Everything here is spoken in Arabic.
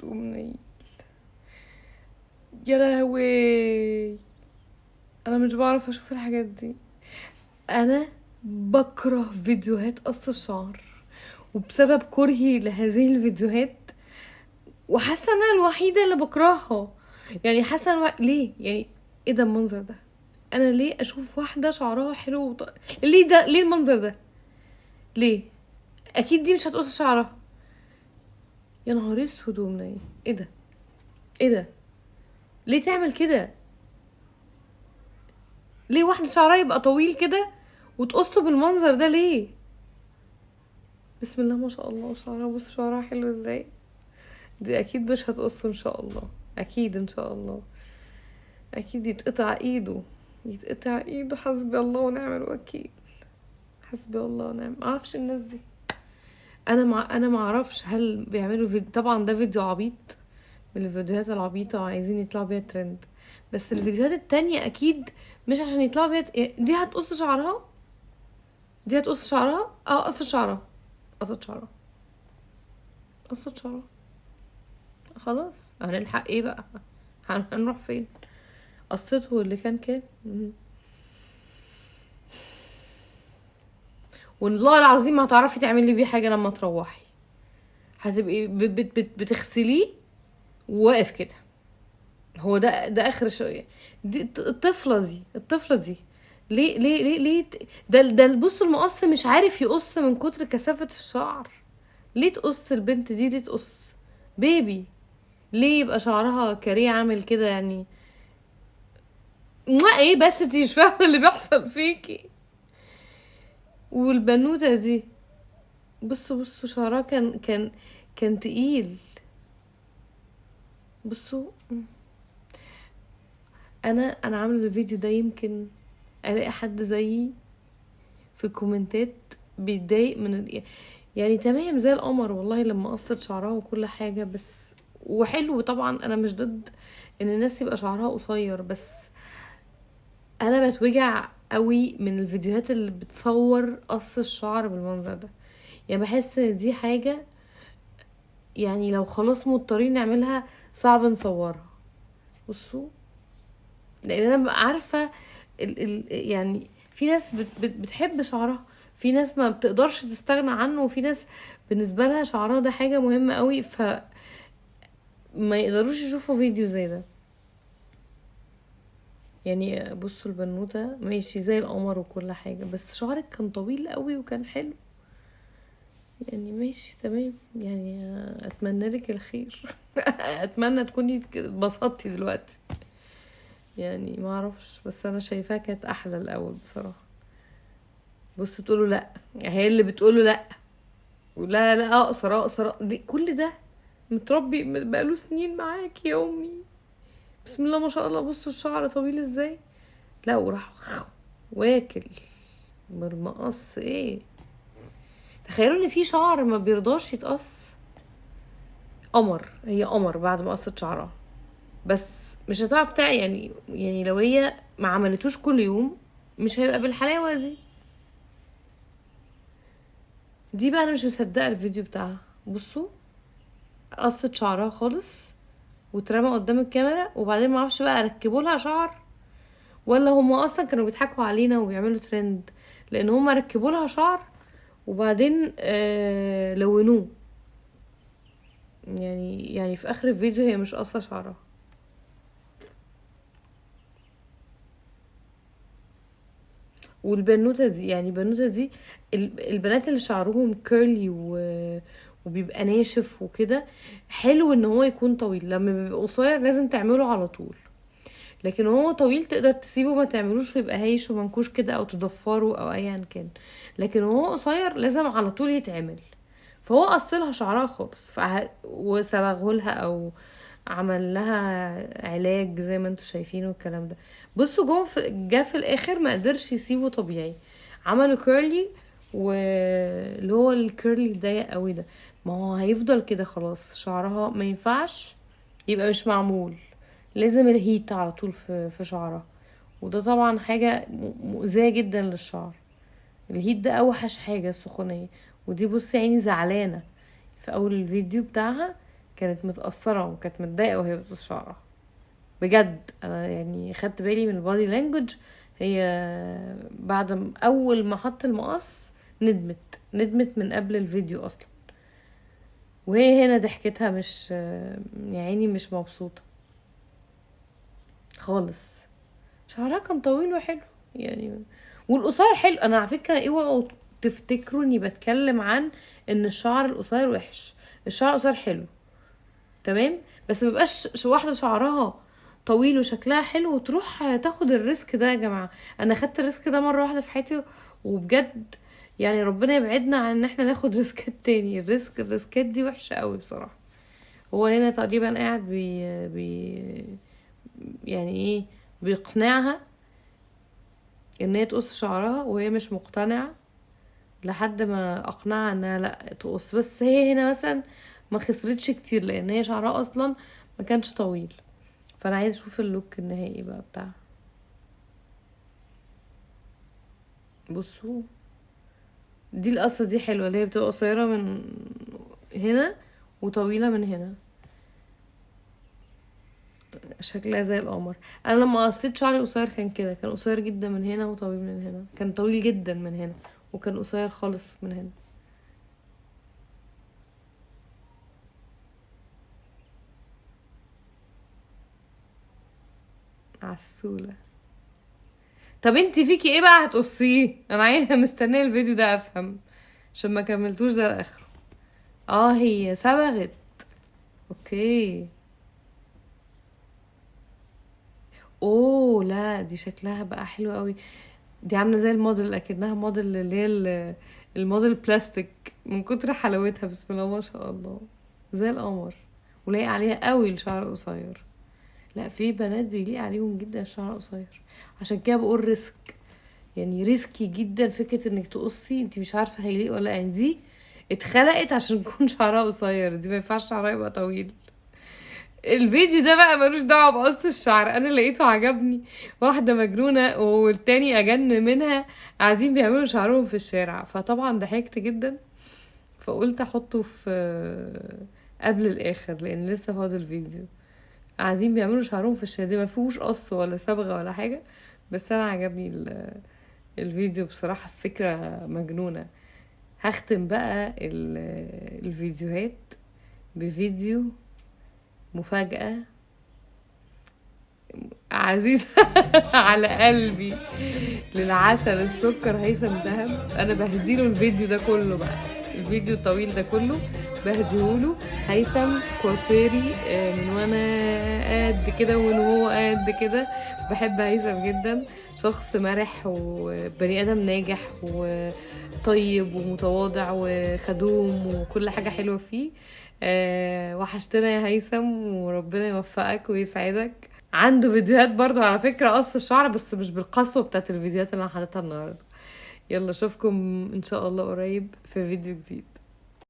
أمنية. يا لهوي، انا مش بعرف اشوف الحاجات دي. انا بكره فيديوهات قص الشعر، وبسبب كرهي لهذه الفيديوهات، وحاسه ان انا الوحيده اللي بكرهها. يعني حاسه ليه يعني؟ ايه ده المنظر ده؟ انا ليه اشوف واحده شعرها حلو ليه ده؟ ليه المنظر ده؟ ليه؟ اكيد دي مش هتقص شعرها. يا نهار اسود ومنيل، ايه ده؟ ايه ده؟ ليه تعمل كده؟ ليه واحده شعرها يبقى طويل كده وتقصه بالمنظر ده؟ ليه؟ بسم الله ما شاء الله، شعرها، بص شعرها حلو ازاي. دي اكيد مش هتقص ان شاء الله، اكيد ان شاء الله، اكيد يتقطع ايده، يتقطع ايده. حسبي الله ونعم الوكيل، حسبي الله ونعم. معرفش الناس دي، انا معرفش هل بيعملوا طبعا ده فيديو عبيط من الفيديوهات العبيطة وعايزين يطلعوا بيها ترند، بس الفيديوهات التانية اكيد مش عشان يطلعوا بيها دي هتقص شعرها، دي هتقص شعرها. قصت شعرها، قصت شعرها، قصت شعرها. خلاص هنلحق ايه بقى؟ هنروح فين؟ قصته اللي كان. والله العظيم ما هتعرفي تعملي بيه حاجه لما تروحي. هتبقي بتغسليه وواقف كده. هو ده اخر شيء. دي الطفله دي ليه ده بص، المقص مش عارف يقص من كتر كثافه الشعر. ليه تقص البنت دي؟ ليه تقص بيبي؟ ليه يبقى شعرها كاريه عامل كده يعني؟ ما ايه بس انتي مش فاهمه اللي بيحصل فيكي. والبنوته دي بصوا شعرها كان تقيل. بصوا، انا عامله الفيديو ده يمكن الاقي حد زيي في الكومنتات بيتضايق من يعني تمام زي القمر والله لما قصت شعرها وكل حاجه، بس وحلو طبعا، انا مش ضد ان الناس يبقى شعرها قصير، بس انا بتوجع قوي من الفيديوهات اللي بتصور قص الشعر بالمنظر ده. يعني بحس ان دي حاجه، يعني لو خلاص مضطرين نعملها صعب نصورها. بصوا، لان انا ببقى عارفه يعني في ناس بتحب شعرها، في ناس ما بتقدرش تستغنى عنه، وفي ناس بالنسبه لها شعرها ده حاجه مهمه قوي، ما يقدروش يشوفوا فيديو زي ده. يعني بصوا البنوته ماشي زي القمر وكل حاجه، بس شعرك كان طويل قوي وكان حلو. يعني ماشي تمام، يعني اتمنى لك الخير. اتمنى تكوني اتبسطتي دلوقتي. يعني ما اعرفش، بس انا شايفاها كانت احلى الاول بصراحه. بص تقوله لا، يعني هي اللي بتقوله لا، ولا لا اقصر اقصر دي كل ده متربي بقاله سنين معاك يا امي. بسم الله ما شاء الله، بصوا الشعر طويل ازاي. لا وراح واكل بالمقص ايه. تخيلوا ان في شعر ما بيرضاش يتقص. قمر، هي قمر بعد ما قصت شعرها، بس مش هتعرف يعني لو هي ما عملتوش كل يوم مش هيبقى بالحلاوه دي. دي بقى انا مش مصدقه الفيديو بتاعها. بصوا قصت شعرها خالص واترمى قدام الكاميرا، وبعدين ما اعرفش بقى ركبوا لها شعر ولا هم اصلا كانوا بيضحكوا علينا وبيعملوا ترند، لان هم ركبوا لها شعر وبعدين لونوه. يعني في اخر الفيديو هي مش قصه شعرها. والبنوته دي، يعني البنوته دي البنات اللي شعرهم كيرلي وبيبقى ناشف وكده، حلو ان هو يكون طويل. لما بيبقى قصير لازم تعمله على طول، لكن هو طويل تقدر تسيبه ما تعملوش ويبقى هايش ومنكوش كده او تضفره او ايا كان، لكن هو قصير لازم على طول يتعمل. فهو قصلها شعرها خالص وصبغهولها او عمل لها علاج زي ما انتوا شايفين والكلام ده. بصوا جه في الاخر ما قدرش يسيبه طبيعي، عملوا كيرلي، واللي هو الكيرلي ضيق قوي ده، ما هو هيفضل كده خلاص. شعرها ما ينفعش يبقى مش معمول، لازم الهيت على طول في شعرها، وده طبعا حاجة مؤذية جدا للشعر. الهيت ده اوحش حاجة، السخونية. ودي بصي عيني زعلانة في اول الفيديو بتاعها، كانت متأثرة وكانت متضايقة وهي بتقص شعرها بجد. انا يعني خدت بالي من البادي لانجوج. هي بعد اول ما حط المقص ندمت من قبل الفيديو اصلا، وهي هنا ضحكتها مش يعني مش مبسوطة خالص. شعرها كان طويل وحلو يعني، والقصير حلو. انا على فكرة اوعوا تفتكروا اني بتكلم عن ان الشعر القصير وحش، الشعر القصير حلو تمام، بس مبقاش واحدة شعرها طويل وشكلها حلو وتروح تاخد الريسك ده. يا جماعة انا خدت الريسك ده مرة واحدة في حياتي، وبجد يعني ربنا يبعدنا عن ان احنا ناخد ريسكات تاني. الريسكات دي وحشة قوي بصراحة. هو هنا تقريبا قاعد يعني ايه، بيقنعها ان هي تقص شعرها وهي مش مقتنعة، لحد ما اقنعها انها لا تقص. بس هي هنا مثلا ما خسرتش كتير لان هي شعرها اصلا ما كانش طويل. فانا عايز اشوف اللوك النهائي بقى بتاعها. بصوا دي القصة دي حلوة، اللي هي بتبقى قصيرة من هنا وطويلة من هنا، شكلها زي القمر. انا لما قصيت شعري قصير كان كده، كان قصير جدا من هنا وطويل من هنا، كان طويل جدا من هنا وكان قصير خالص من هنا. عسولة. طب انتي فيكي ايه بقى هتقصيه؟ انا عايزة مستنية الفيديو ده افهم، عشان ما كملتوش ده لاخره. اه هي صبغت. اوكي. اوه لا دي شكلها بقى حلو قوي. دي عامله زي الموديل، اكنها موديل اللي هي الموديل بلاستيك من كتر حلاوتها. بسم الله ما شاء الله، زي القمر. ولايق عليها قوي الشعر القصير. لا في بنات بيليق عليهم جدا الشعر القصير، عشان كده بقول ريسك. يعني ريسكي جدا فكره انك تقصي انت مش عارفه هيليق ولا لا. يعني دي اتخلقت عشان تكون شعرها قصير، دي ما ينفعش شعرها يبقى طويل. الفيديو ده بقى ملوش دعوه بقص الشعر، انا لقيته عجبني. واحده مجنونه والتاني اجن منها قاعدين بيعملوا شعرهم في الشارع، فطبعا ضحكت جدا. فقلت احطه في قبل الاخر لان لسه فاضل فيديو. قاعدين بيعملوا شعرهم في الشارع، دي ما فيهوش قص ولا صبغه ولا حاجه، بس انا عجبني الفيديو بصراحه، فكره مجنونه. هختم بقى الفيديوهات بفيديو مفاجأة عزيز على قلبي للعسل السكر هيثم دهب. انا بهديله الفيديو ده كله بقى، الفيديو الطويل ده كله بهديهوله. هيثم كورفيري من وانا قد كده ومن هو قد كده. بحب هيثم جدا، شخص مرح وبني ادم ناجح وطيب ومتواضع وخدوم وكل حاجة حلوة فيه. وحشتنا يا هيثم، وربنا يوفقك ويسعدك. عنده فيديوهات برضو على فكرة قص الشعر، بس مش بالقسوة بتاعت الفيديوهات اللي انا حاططها النهاردة. يلا اشوفكم ان شاء الله قريب في فيديو جديد.